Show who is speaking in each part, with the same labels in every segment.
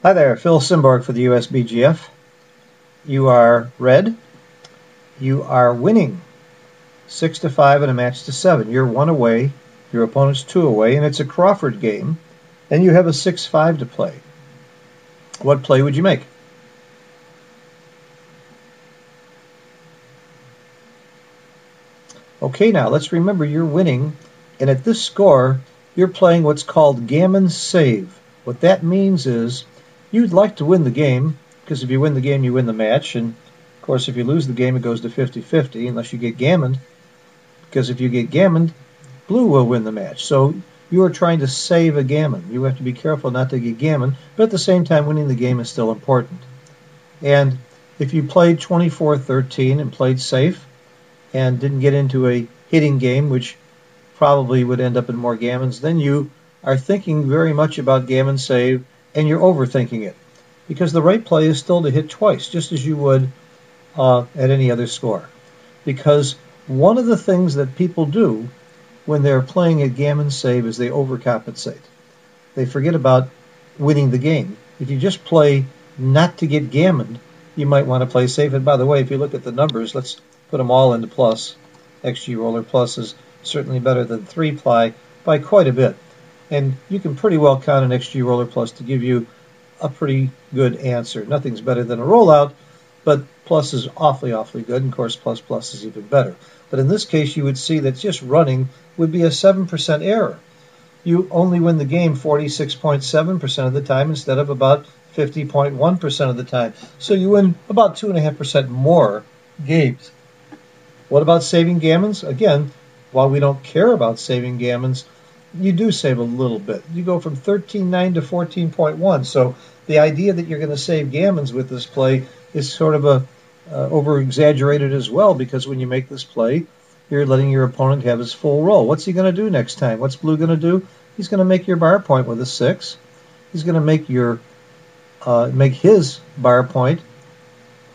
Speaker 1: Hi there, Phil Simborg for the USBGF. You are red. You are winning 6-5 in a match to 7. You're 1 away, your opponent's 2 away, and it's a Crawford game, and you have a 6-5 to play. What play would you make? Okay, now let's remember you're winning, and at this score, you're playing what's called Gammon Save. What that means is you'd like to win the game, because if you win the game, you win the match, and of course, if you lose the game, it goes to 50-50, unless you get gammoned, because if you get gammoned, blue will win the match. So you are trying to save a gammon. You have to be careful not to get gammoned, but at the same time, winning the game is still important. And if you played 24-13 and played safe, and didn't get into a hitting game, which probably would end up in more gammons, then you are thinking very much about gammon save, and you're overthinking it. Because the right play is still to hit twice, just as you would at any other score. Because one of the things that people do when they're playing a gammon save is they overcompensate. They forget about winning the game. If you just play not to get gammoned, you might want to play safe. And by the way, if you look at the numbers, let's put them all into plus. XG Roller Plus is certainly better than 3-ply by quite a bit. And you can pretty well count an XG Roller Plus to give you a pretty good answer. Nothing's better than a rollout, but plus is awfully good. And of course, plus is even better. But in this case, you would see that just running would be a 7% error. You only win the game 46.7% of the time instead of about 50.1% of the time. So you win about 2.5% more games. What about saving gammons? Again, while we don't care about saving gammons, you do save a little bit. You go from 13.9 to 14.1. So the idea that you're going to save gammons with this play is sort of over-exaggerated as well, because when you make this play, you're letting your opponent have his full roll. What's he going to do next time? What's blue going to do? He's going to make your bar point with a 6. He's going to make his bar point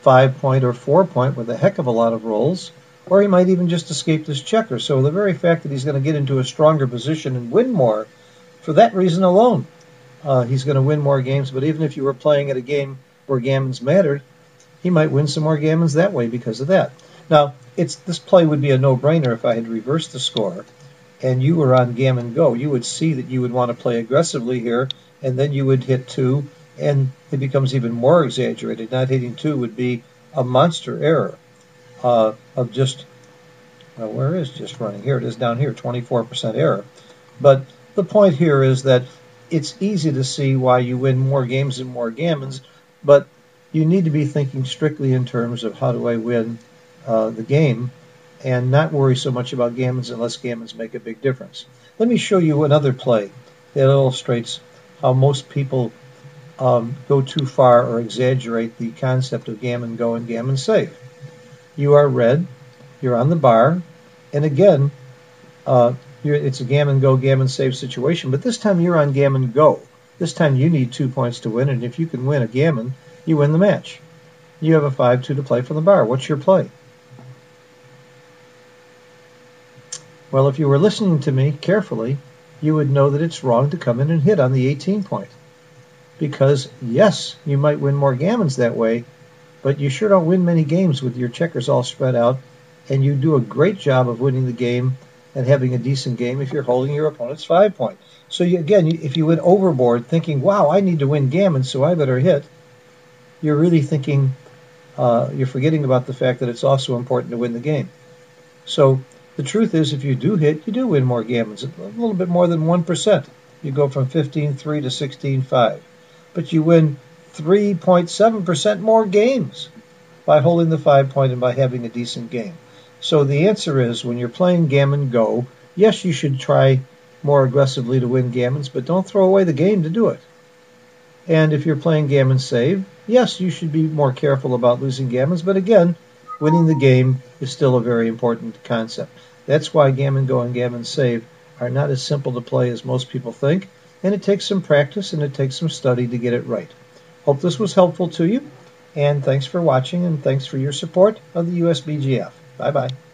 Speaker 1: 5-point or 4-point with a heck of a lot of rolls, or he might even just escape this checker. So the very fact that he's going to get into a stronger position and win more, for that reason alone, he's going to win more games. But even if you were playing at a game where gammons mattered, he might win some more gammons that way because of that. Now, this play would be a no-brainer if I had reversed the score and you were on gammon go. You would see that you would want to play aggressively here, and then you would hit 2, and it becomes even more exaggerated. Not hitting 2 would be a monster error of just, well, where is just running? Here it is down here, 24% error. But the point here is that it's easy to see why you win more games and more gammons, but you need to be thinking strictly in terms of how do I win the game, and not worry so much about gammons unless gammons make a big difference. Let me show you another play that illustrates how most people go too far or exaggerate the concept of gammon go and gammon save. You are red, you're on the bar, and again, it's a gammon go, gammon save situation, but this time you're on gammon go. This time you need 2 points to win, and if you can win a gammon, you win the match. You have a 5-2 to play from the bar. What's your play? Well, if you were listening to me carefully, you would know that it's wrong to come in and hit on the 18-point. Because, yes, you might win more gammons that way, but you sure don't win many games with your checkers all spread out, and you do a great job of winning the game and having a decent game if you're holding your opponent's 5-point. So, if you went overboard thinking, wow, I need to win gammons, so I better hit, you're really thinking, you're forgetting about the fact that it's also important to win the game. So the truth is, if you do hit, you do win more gammons, a little bit more than 1%. You go from 15.3 to 16.5. But you win 3.7% more games by holding the 5-point and by having a decent game. So the answer is, when you're playing gammon go, yes, you should try more aggressively to win gammons, but don't throw away the game to do it. And if you're playing gammon save, yes, you should be more careful about losing gammons, but again, winning the game is still a very important concept. That's why gammon go and gammon save are not as simple to play as most people think, and it takes some practice and it takes some study to get it right. Hope this was helpful to you, and thanks for watching, and thanks for your support of the USBGF. Bye-bye.